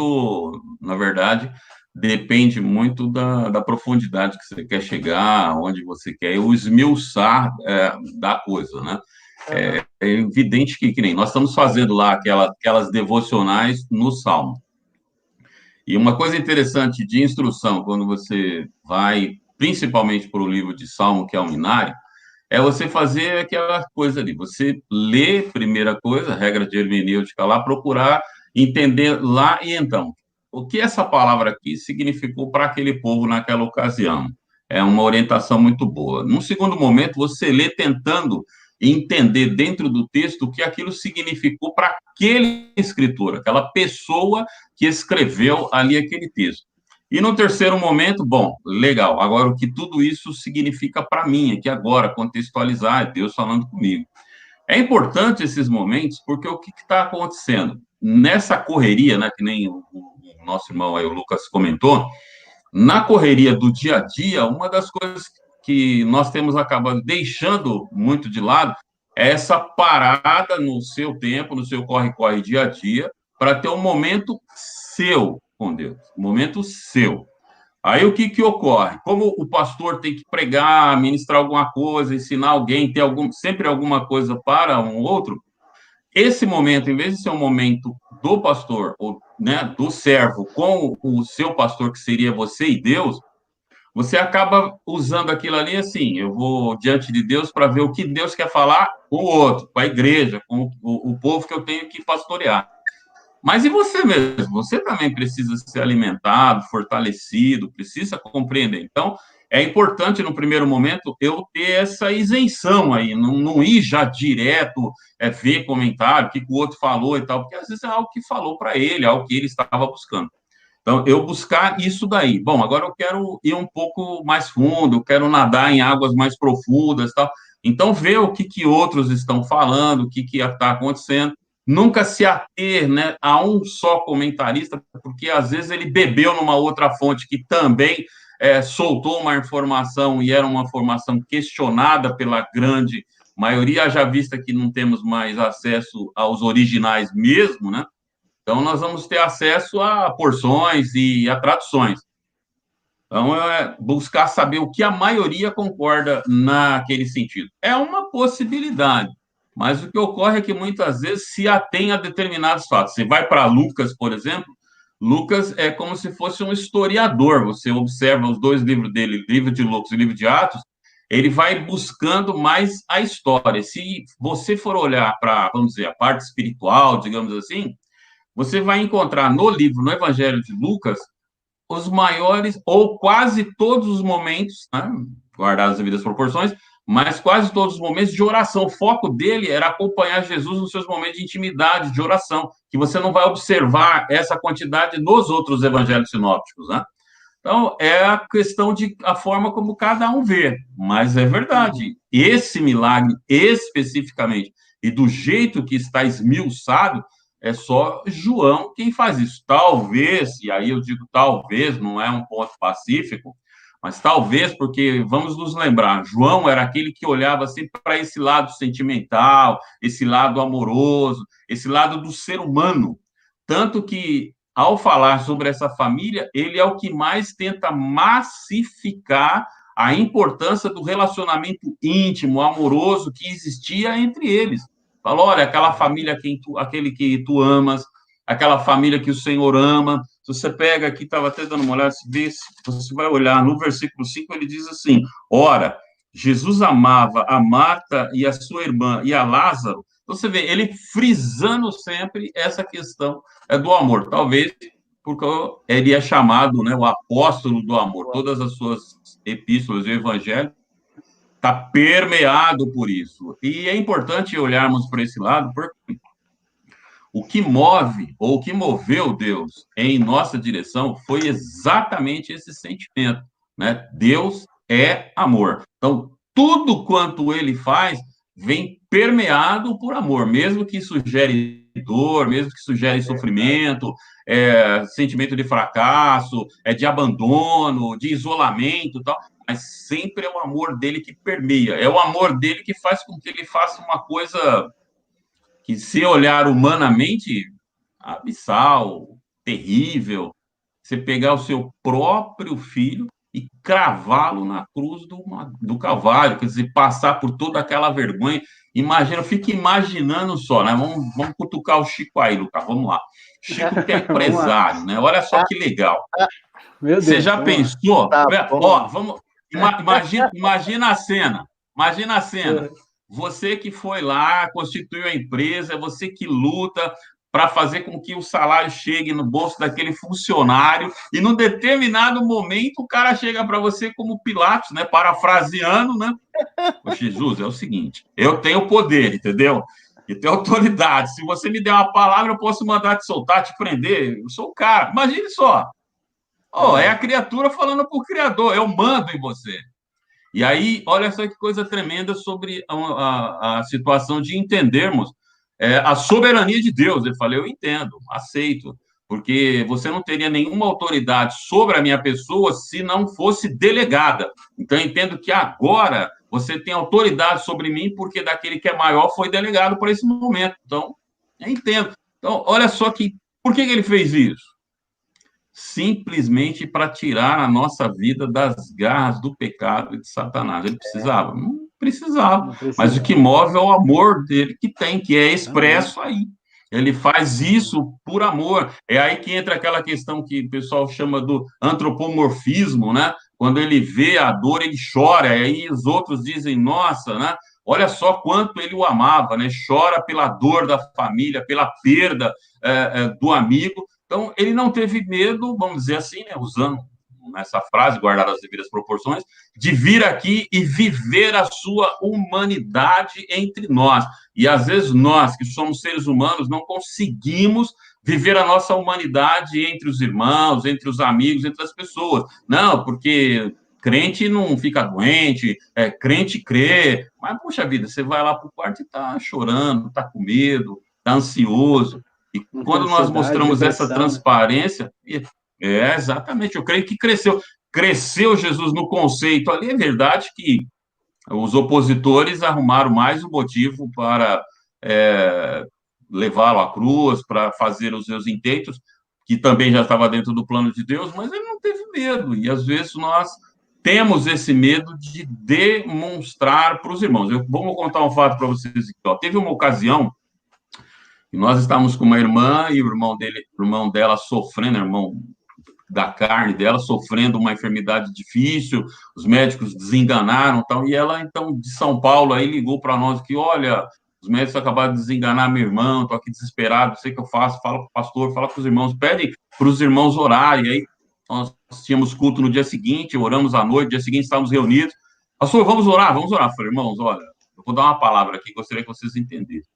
na verdade, depende muito da profundidade que você quer chegar, onde você quer esmiuçar da coisa, né? É evidente que nem nós estamos fazendo lá aquelas devocionais no Salmo. E uma coisa interessante de instrução, quando você vai, principalmente para o livro de Salmo, que é o Minário, é você fazer aquela coisa ali. Você lê, primeira coisa, regra de hermenêutica lá, procurar entender lá e então. O que essa palavra aqui significou para aquele povo naquela ocasião? É uma orientação muito boa. Num segundo momento, você lê tentando entender dentro do texto o que aquilo significou para aquele escritor, aquela pessoa que escreveu ali aquele texto. E no terceiro momento, bom, legal, agora o que tudo isso significa para mim, aqui agora, contextualizar, é Deus falando comigo. É importante esses momentos, porque o que está acontecendo? Nessa correria, né, que nem o nosso irmão aí, o Lucas, comentou, na correria do dia a dia, uma das coisas que nós temos acabado deixando muito de lado é essa parada no seu tempo, no seu corre-corre dia a dia, para ter um momento seu com Deus, um momento seu. Aí o que ocorre? Como o pastor tem que pregar, ministrar alguma coisa, ensinar alguém, ter sempre alguma coisa para um outro, esse momento, em vez de ser um momento do pastor, ou, né, do servo, com o seu pastor, que seria você e Deus, você acaba usando aquilo ali assim, eu vou diante de Deus para ver o que Deus quer falar com o outro, com a igreja, com o povo que eu tenho que pastorear. Mas e você mesmo? Você também precisa ser alimentado, fortalecido, precisa compreender. Então, é importante, no primeiro momento, eu ter essa isenção aí, não ir já direto, ver comentário, o que o outro falou e tal, porque às vezes é algo que falou para ele, algo que ele estava buscando. Então, eu buscar isso daí. Bom, agora eu quero ir um pouco mais fundo, eu quero nadar em águas mais profundas e tal. Então, ver o que outros estão falando, o que está acontecendo. Nunca se ater, né, a um só comentarista, porque às vezes ele bebeu numa outra fonte que também soltou uma informação e era uma informação questionada pela grande maioria, já vista que não temos mais acesso aos originais mesmo, né? Então, nós vamos ter acesso a porções e a traduções. Então, é buscar saber o que a maioria concorda naquele sentido. É uma possibilidade, mas o que ocorre é que muitas vezes se atém a determinados fatos. Você vai para Lucas, por exemplo, Lucas é como se fosse um historiador. Você observa os dois livros dele, livro de Lucas e livro de Atos, ele vai buscando mais a história. Se você for olhar para, vamos dizer, a parte espiritual, digamos assim, você vai encontrar no livro, no Evangelho de Lucas, os maiores, ou quase todos os momentos, né, guardadas as devidas proporções, mas quase todos os momentos de oração. O foco dele era acompanhar Jesus nos seus momentos de intimidade, de oração, que você não vai observar essa quantidade nos outros evangelhos sinópticos, né? Então, é a questão de a forma como cada um vê, mas é verdade. Esse milagre, especificamente, e do jeito que está esmiuçado, é só João quem faz isso. Talvez, e aí eu digo talvez, não é um ponto pacífico, mas talvez porque, vamos nos lembrar, João era aquele que olhava sempre para esse lado sentimental, esse lado amoroso, esse lado do ser humano. Tanto que, ao falar sobre essa família, ele é o que mais tenta massificar a importância do relacionamento íntimo, amoroso que existia entre eles. Falou, olha, aquela família, aquele que tu amas, aquela família que o Senhor ama. Se você pega aqui, estava até dando uma olhada, você vai olhar no versículo 5, ele diz assim, ora, Jesus amava a Marta e a sua irmã e a Lázaro. Então, você vê, ele frisando sempre essa questão do amor. Talvez porque ele é chamado, né, o apóstolo do amor. Todas as suas epístolas e o evangelho está permeado por isso. E é importante olharmos para esse lado, porque o que move, ou o que moveu Deus em nossa direção, foi exatamente esse sentimento, né? Deus é amor. Então, tudo quanto ele faz vem permeado por amor, mesmo que isso gere dor, mesmo que isso gere sofrimento, sentimento de fracasso, de abandono, de isolamento e tal, mas sempre é o amor dele que permeia, é o amor dele que faz com que ele faça uma coisa que, se olhar humanamente, abissal, terrível, você pegar o seu próprio filho e cravá-lo na cruz do Calvário, quer dizer, passar por toda aquela vergonha. Imagina, eu fico imaginando só, né? Vamos cutucar o Chico aí, Lucas, vamos lá. Chico que é empresário, né? Olha só que legal. Meu Deus, você já pensou? Tá ó, imagina a cena. Imagina a cena. Você que foi lá, constituiu a empresa, você que luta para fazer com que o salário chegue no bolso daquele funcionário, e num determinado momento o cara chega para você como Pilatos, né, parafraseando, né? Ô, Jesus, é o seguinte, eu tenho poder, entendeu? Eu tenho autoridade. Se você me der uma palavra, eu posso mandar te soltar, te prender. Eu sou o cara. Imagine só. É a criatura falando para o Criador, eu mando em você. E aí, olha só que coisa tremenda sobre a situação de entendermos a soberania de Deus. Eu falei, eu entendo, aceito, porque você não teria nenhuma autoridade sobre a minha pessoa se não fosse delegada. Então, eu entendo que agora você tem autoridade sobre mim porque daquele que é maior foi delegado para esse momento. Então, eu entendo. Então, olha só por que ele fez isso? Simplesmente para tirar a nossa vida das garras do pecado e de Satanás. Ele precisava? Não precisava. Mas o que move é o amor dele que é expresso aí. Ele faz isso por amor. É aí que entra aquela questão que o pessoal chama do antropomorfismo, né? Quando ele vê a dor, ele chora. E aí os outros dizem, nossa, né? Olha só quanto ele o amava, né? Chora pela dor da família, pela perda do amigo. Então, ele não teve medo, vamos dizer assim, né, usando essa frase, guardar as devidas proporções, de vir aqui e viver a sua humanidade entre nós. E, às vezes, nós, que somos seres humanos, não conseguimos viver a nossa humanidade entre os irmãos, entre os amigos, entre as pessoas. Não, porque crente não fica doente, crente crê. Mas, puxa vida, você vai lá para o quarto e está chorando, está com medo, está ansioso. E quando nós mostramos essa transparência, exatamente, eu creio que cresceu Jesus no conceito ali. É verdade que os opositores arrumaram mais um motivo para levá-lo à cruz, para fazer os seus intentos, que também já estava dentro do plano de Deus, mas ele não teve medo. E às vezes nós temos esse medo de demonstrar para os irmãos. Eu vou contar um fato para vocês aqui. Ó. Teve uma ocasião que nós estávamos com uma irmã e o irmão dela sofrendo, irmão da carne dela, sofrendo uma enfermidade difícil, os médicos desenganaram, tal, e ela, então, de São Paulo, aí ligou para nós que, olha, os médicos acabaram de desenganar meu irmão, estou aqui desesperado, não sei o que eu faço, fala com o pastor, fala com os irmãos, pede para os irmãos orarem, e aí nós tínhamos culto no dia seguinte, oramos à noite, no dia seguinte estávamos reunidos, pastor, vamos orar, eu falei, irmãos, olha, eu vou dar uma palavra aqui, gostaria que vocês entendessem.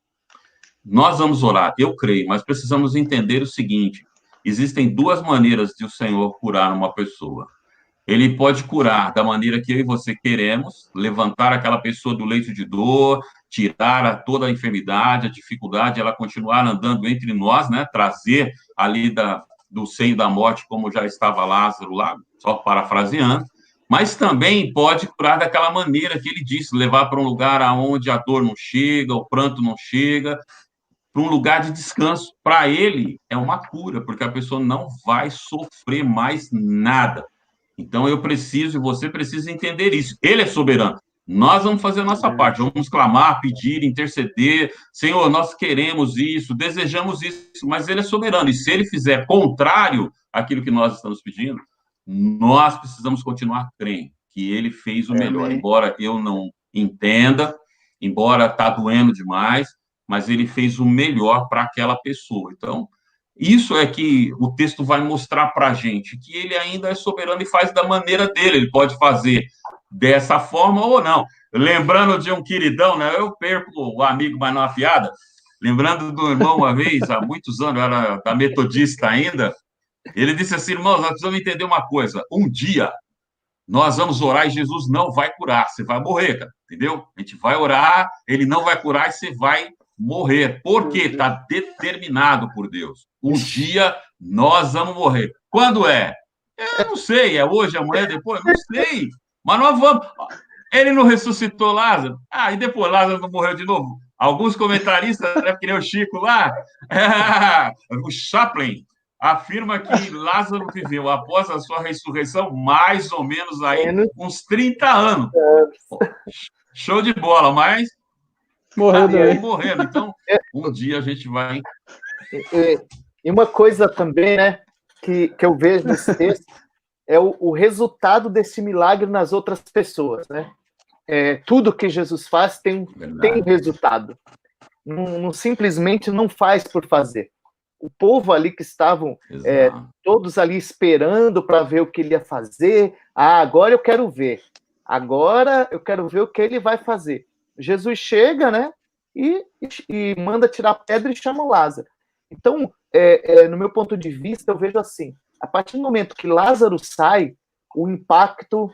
Nós vamos orar, eu creio, mas precisamos entender o seguinte: existem duas maneiras de o Senhor curar uma pessoa. Ele pode curar da maneira que eu e você queremos, levantar aquela pessoa do leito de dor, tirar toda a enfermidade, a dificuldade, ela continuar andando entre nós, né? Trazer ali do seio da morte, como já estava Lázaro lá, só parafraseando, mas também pode curar daquela maneira que ele disse, levar para um lugar aonde a dor não chega, o pranto não chega, para um lugar de descanso. Para ele, é uma cura, porque a pessoa não vai sofrer mais nada. Então, eu preciso, e você precisa entender isso. Ele é soberano. Nós vamos fazer a nossa parte, vamos clamar, pedir, interceder. Senhor, nós queremos isso, desejamos isso, mas ele é soberano. E se ele fizer contrário àquilo que nós estamos pedindo, nós precisamos continuar crendo que ele fez o melhor. Embora eu não entenda, embora está doendo demais, mas ele fez o melhor para aquela pessoa. Então, isso é que o texto vai mostrar para a gente, que ele ainda é soberano e faz da maneira dele. Ele pode fazer dessa forma ou não. Lembrando de um queridão, né? Eu perco o amigo, mas não a piada. Lembrando do irmão uma vez, há muitos anos, eu era da metodista ainda, ele disse assim, irmãos, nós precisamos entender uma coisa. Um dia, nós vamos orar e Jesus não vai curar. Você vai morrer, cara, entendeu? A gente vai orar, ele não vai curar e você vai morrer. Por quê? Está determinado por Deus. Um dia nós vamos morrer. Quando é? Eu não sei. É hoje, amanhã, depois? Não sei. Mas nós vamos. Ele não ressuscitou Lázaro? Ah, e depois Lázaro não morreu de novo? Alguns comentaristas, né, que nem o Chico lá, o Chaplin, afirma que Lázaro viveu após a sua ressurreição mais ou menos aí uns 30 anos. Show de bola, mas morrendo. Então, um dia a gente vai... E uma coisa também, né, que eu vejo nesse texto, é o resultado desse milagre nas outras pessoas, né? Tudo que Jesus faz tem um resultado. Não simplesmente não faz por fazer. O povo ali que estavam todos ali esperando para ver o que ele ia fazer. Ah, agora eu quero ver. Agora eu quero ver o que ele vai fazer. Jesus chega, né? E manda tirar a pedra e chama o Lázaro. Então, no meu ponto de vista, eu vejo assim: a partir do momento que Lázaro sai, o impacto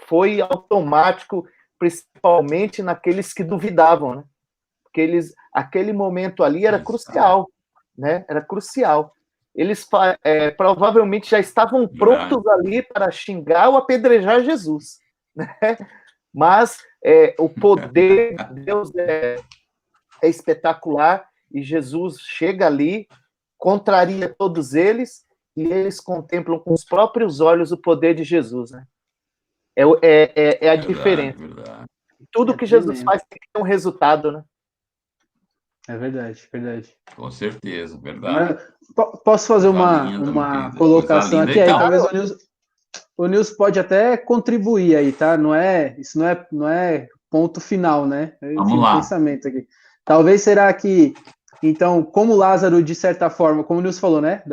foi automático, principalmente naqueles que duvidavam, né? Porque aquele momento ali era crucial, né? Era crucial. Eles provavelmente já estavam prontos ali para xingar ou apedrejar Jesus, né? Mas o poder de Deus é espetacular, e Jesus chega ali, contraria todos eles, e eles contemplam com os próprios olhos o poder de Jesus, né? É a diferença. Verdade. Tudo que Jesus faz tem que ter um resultado, né? É verdade. Com certeza, verdade. Posso fazer uma colocação aqui? Então, aí, talvez o Nilson pode até contribuir aí, tá? Isso não é ponto final, né? Vamos lá. Pensamento aqui. Talvez será que, então, como Lázaro, de certa forma, como o Nilson falou, né?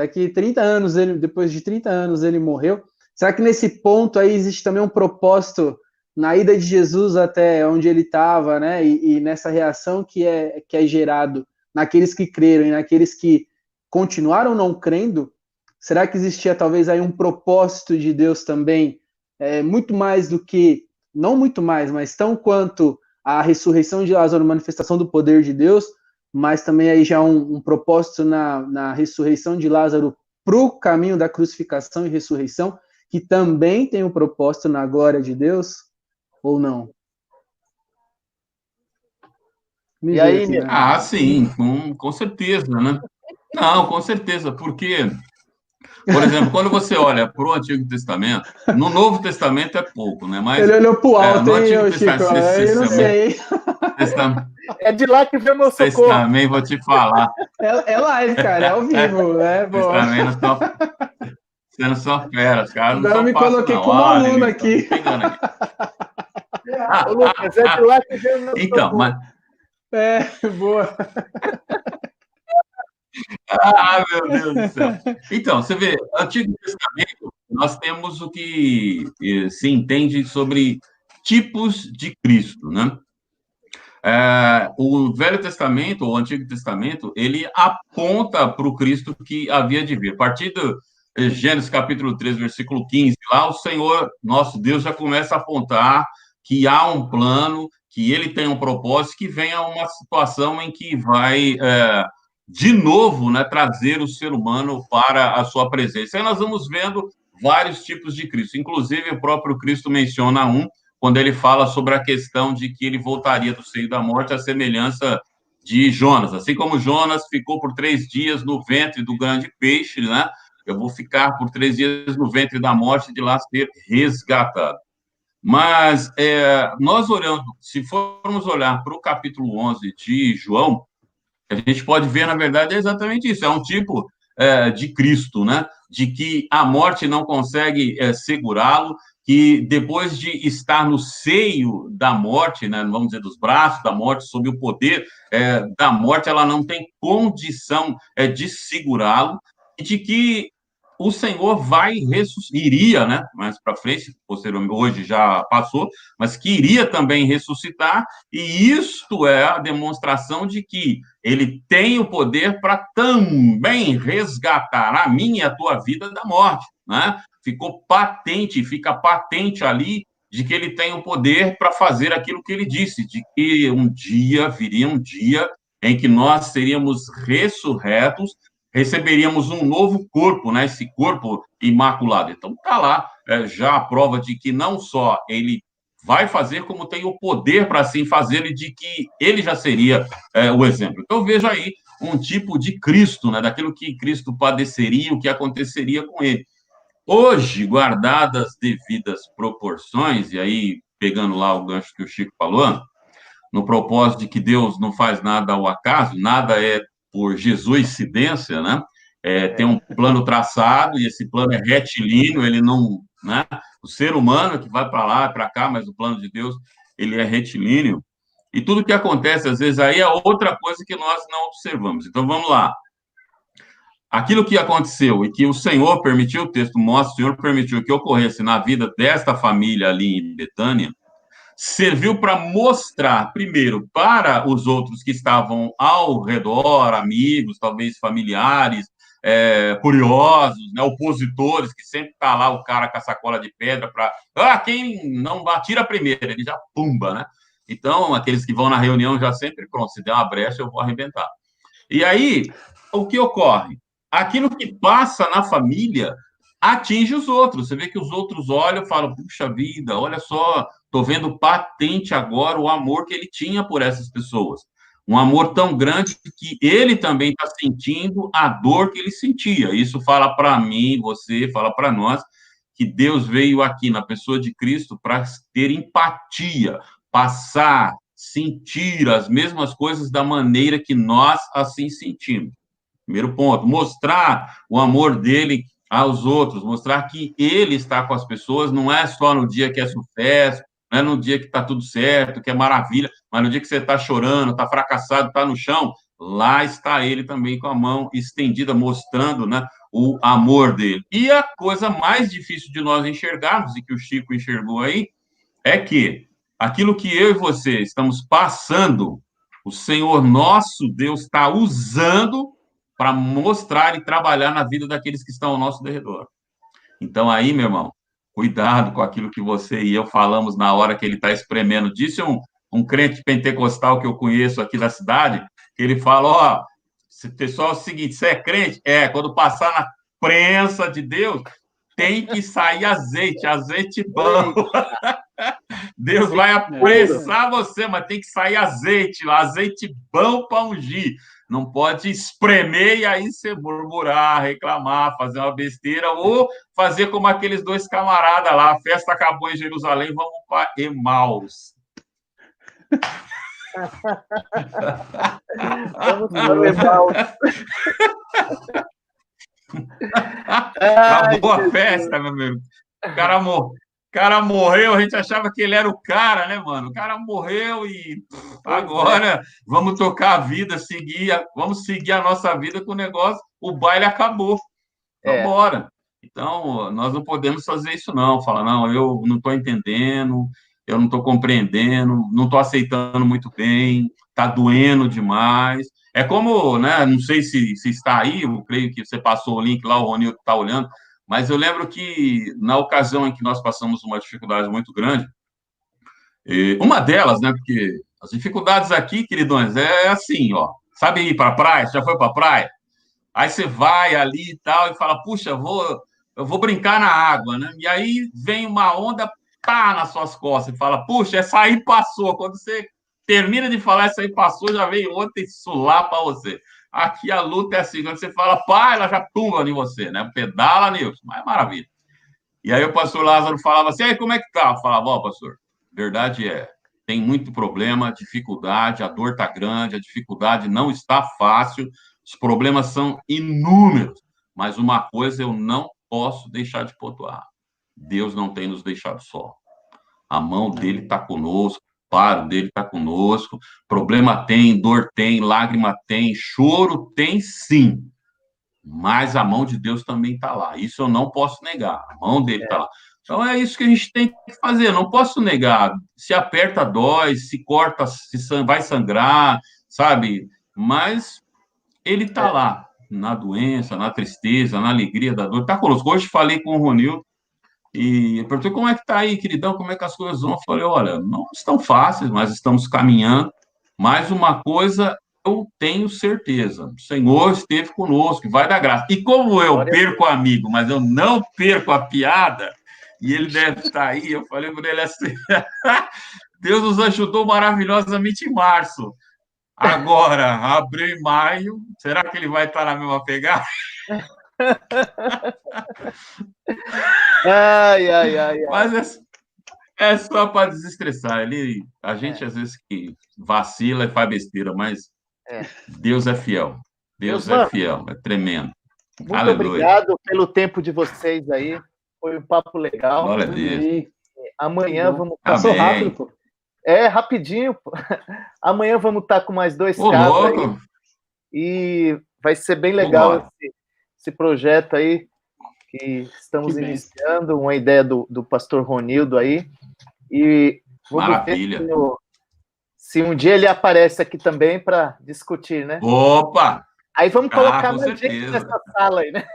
Depois de 30 anos ele morreu. Será que nesse ponto aí existe também um propósito na ida de Jesus até onde ele estava, né? E nessa reação que é gerado naqueles que creram e naqueles que continuaram não crendo? Será que existia talvez aí um propósito de Deus também, muito mais do que, não muito mais, mas tão quanto a ressurreição de Lázaro, manifestação do poder de Deus, mas também aí já um propósito na ressurreição de Lázaro para o caminho da crucificação e ressurreição, que também tem um propósito na glória de Deus, ou não? E aí, né? Ah, sim, com certeza, né? Não, com certeza, porque, por exemplo, quando você olha para o Antigo Testamento, no Novo Testamento é pouco, né? Mas Ele olhou pro alto, no hein, Antigo ô, Chico? Testamento, Eu não sei, hein? é de lá que vem meu Vocês socorro. também vou te falar. É live, cara, é ao vivo, né? Vocês Bom, também não são, vocês não são feras, caras não agora eu são me fáceis, coloquei não. como Olha, aluno eles estão me aqui. pegando aqui. Ô, Lucas, é de lá que vem o meu Então, socorro. Boa. Meu Deus do céu. Então, você vê, no Antigo Testamento, nós temos o que se entende sobre tipos de Cristo, né? O Velho Testamento, o Antigo Testamento, ele aponta para o Cristo que havia de vir. A partir do Gênesis capítulo 3, versículo 15, lá o Senhor, nosso Deus, já começa a apontar que há um plano, que ele tem um propósito, que venha uma situação em que vai, de novo, né, trazer o ser humano para a sua presença. Aí nós vamos vendo vários tipos de Cristo. Inclusive, o próprio Cristo menciona um, quando ele fala sobre a questão de que ele voltaria do seio da morte, à semelhança de Jonas. Assim como Jonas ficou por 3 dias no ventre do grande peixe, né? Eu vou ficar por 3 dias no ventre da morte, de lá ser resgatado. Mas nós olhando, se formos olhar para o capítulo 11 de João, a gente pode ver, na verdade, é exatamente isso. É um tipo de Cristo, né? De que a morte não consegue segurá-lo, que depois de estar no seio da morte, né? Vamos dizer, dos braços da morte, sob o poder da morte, ela não tem condição de segurá-lo, e de que o Senhor iria, né? Mais para frente, posteriormente, hoje já passou, mas que iria também ressuscitar, e isto é a demonstração de que ele tem o poder para também resgatar a minha e a tua vida da morte, né? Ficou patente, fica patente ali de que ele tem o poder para fazer aquilo que ele disse, de que viria um dia em que nós seríamos ressurretos, receberíamos um novo corpo, né? Esse corpo imaculado. Então, está lá já a prova de que não só ele vai fazer, como tem o poder para assim fazer, e de que ele já seria o exemplo. Então, veja aí um tipo de Cristo, né? Daquilo que Cristo padeceria, o que aconteceria com ele. Hoje, guardadas devidas proporções, e aí, pegando lá o gancho que o Chico falou, no propósito de que Deus não faz nada ao acaso, nada é por jesuicidência, né? Tem um plano traçado, e esse plano é retilíneo, ele não, né? O ser humano que vai para lá, para cá, mas o plano de Deus, ele é retilíneo. E tudo que acontece, às vezes, aí é outra coisa que nós não observamos. Então, vamos lá. Aquilo que aconteceu e que o Senhor permitiu, o texto mostra, o Senhor permitiu que ocorresse na vida desta família ali em Betânia, serviu para mostrar, primeiro, para os outros que estavam ao redor, amigos, talvez familiares, curiosos, né, opositores, que sempre está lá o cara com a sacola de pedra para... quem não atira primeiro, ele já pumba, né? Então, aqueles que vão na reunião já sempre, pronto, se der uma brecha, eu vou arrebentar. E aí, o que ocorre? Aquilo que passa na família atinge os outros. Você vê que os outros olham e falam, puxa vida, olha só, estou vendo patente agora o amor que ele tinha por essas pessoas. Um amor tão grande que ele também está sentindo a dor que ele sentia. Isso fala para mim, você, fala para nós, que Deus veio aqui na pessoa de Cristo para ter empatia, passar, sentir as mesmas coisas da maneira que nós assim sentimos. Primeiro ponto, mostrar o amor dele aos outros, mostrar que ele está com as pessoas, não é só no dia que é sucesso, não é no dia que está tudo certo, que é maravilha, mas no dia que você está chorando, está fracassado, está no chão, lá está ele também com a mão estendida, mostrando, né, o amor dele. E a coisa mais difícil de nós enxergarmos, e que o Chico enxergou aí, é que aquilo que eu e você estamos passando, o Senhor nosso Deus está usando para mostrar e trabalhar na vida daqueles que estão ao nosso derredor. Então, aí, meu irmão, cuidado com aquilo que você e eu falamos na hora que ele está espremendo. Disse um crente pentecostal que eu conheço aqui da cidade, que ele fala, ó, pessoal, é o seguinte, você é crente? Quando passar na prensa de Deus, tem que sair azeite bom. Deus vai apressar você, mas tem que sair azeite lá, azeite bom para ungir. Não pode espremer e aí você murmurar, reclamar, fazer uma besteira, ou fazer como aqueles dois camaradas lá, a festa acabou em Jerusalém, vamos para Emaús. Vamos para o Emaús. Acabou a festa, meu amigo. O cara morreu, a gente achava que ele era o cara, né, mano? O cara morreu e agora vamos tocar a vida, vamos seguir a nossa vida com o negócio. O baile acabou. Vamos embora. Então, nós não podemos fazer isso, não. Falar, não, eu não estou entendendo, eu não estou compreendendo, não estou aceitando muito bem, está doendo demais. É como, né, não sei se está aí, eu creio que você passou o link lá, o Ronildo está olhando, mas eu lembro que na ocasião em que nós passamos uma dificuldade muito grande, uma delas, né, porque as dificuldades aqui, queridões, é assim, ó, sabe ir para a praia? Você já foi para a praia? Aí você vai ali e tal, e fala, puxa, eu vou brincar na água, né? E aí vem uma onda, pá, nas suas costas, e fala, puxa, essa aí passou. Quando você termina de falar, essa aí passou, já vem outra e sulapa você. Aqui a luta é assim, quando você fala, pá, ela já tumba em você, né? Pedala, Nilson, mas é maravilha. E aí o pastor Lázaro falava assim, aí como é que tá? Eu falava, ó, pastor, verdade tem muito problema, dificuldade, a dor tá grande, a dificuldade não está fácil, os problemas são inúmeros, mas uma coisa eu não posso deixar de pontuar. Deus não tem nos deixado só. A mão dele está conosco, o paro dele está conosco, problema tem, dor tem, lágrima tem, choro tem sim, mas a mão de Deus também está lá. Isso eu não posso negar, a mão dele está lá. Então é isso que a gente tem que fazer, não posso negar. Se aperta, dói, se corta, vai sangrar, sabe? Mas ele está lá, na doença, na tristeza, na alegria da dor, está conosco. Hoje falei com o Ronildo e perguntei como é que está aí, queridão, como é que as coisas vão? Eu falei, olha, não estão fáceis, mas estamos caminhando. Mais uma coisa, eu tenho certeza, o Senhor esteve conosco, vai dar graça. E como eu perco o amigo, mas eu não perco a piada, e ele deve estar aí, eu falei para ele assim, Deus nos ajudou maravilhosamente em março. Agora, abril e maio, será que ele vai estar na mesma pegada? Ai. Mas é só para desestressar. A gente, às vezes, que vacila e faz besteira, mas Deus é fiel. Deus é fiel, é tremendo. Muito obrigado pelo tempo de vocês aí. Foi um papo legal. Glória a Deus. Amanhã vamos... Passou rápido, pô. Rapidinho. Amanhã vamos estar com mais 2 casos aí. E vai ser bem legal esse projeto aí que estamos iniciando, uma ideia do pastor Ronildo aí. E vamos maravilha. ver se um dia ele aparece aqui também para discutir, né? Opa! Aí vamos colocar mais gente nessa sala aí, né?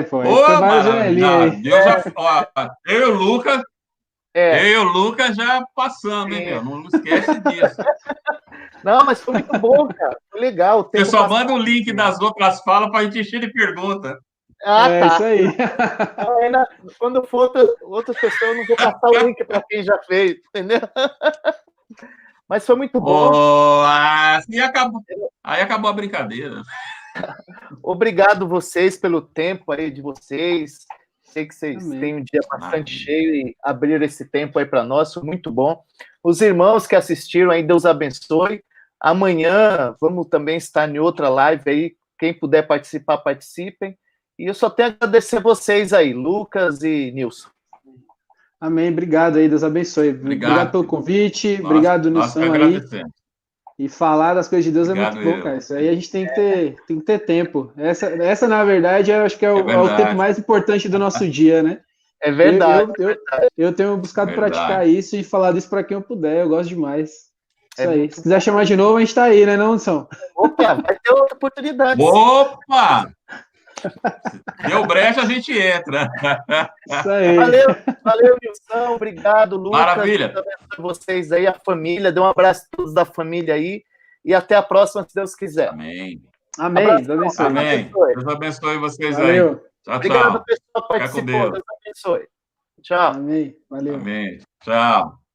Pô. Eu e o Lucas... Eu e o Lucas já passamos, hein, meu? Não esquece disso. Não, mas foi muito bom, cara. Foi legal. Você só manda o link das outras falas para a gente encher de pergunta. Tá. Isso aí. Quando for outras pessoas, eu não vou passar o link para quem já fez, entendeu? Mas foi muito bom. Assim acabou. Aí acabou a brincadeira. Obrigado vocês pelo tempo aí de vocês. Sei que vocês têm um dia bastante cheio e abriram esse tempo aí para nós, foi muito bom. Os irmãos que assistiram aí, Deus abençoe. Amanhã vamos também estar em outra live aí. Quem puder participar, participem. E eu só tenho a agradecer vocês aí, Lucas e Nilson. Amém, obrigado aí, Deus abençoe. Obrigado pelo convite, obrigado, Nilson, aí. E falar das coisas de Deus muito bom, cara. Isso aí a gente tem que ter tempo. Essa, na verdade, eu acho que é o tempo mais importante do nosso dia, né? É verdade. Eu tenho buscado praticar isso e falar disso para quem eu puder. Eu gosto demais. Isso aí. Se quiser chamar de novo, a gente tá aí, né, não, Nilson? Opa, vai ter outra oportunidade. Opa! Deu brecha, a gente entra. Isso aí. Valeu, Nilson. Obrigado, Lucas. Maravilha. Vocês aí, a família. Dê um abraço a todos da família aí. E até a próxima, se Deus quiser. Amém. Deus abençoe. Amém. Deus abençoe vocês aí. Tchau, Obrigado, tchau. pessoal que participou. Deus abençoe. Tchau. Amém. Valeu. Amém. Tchau.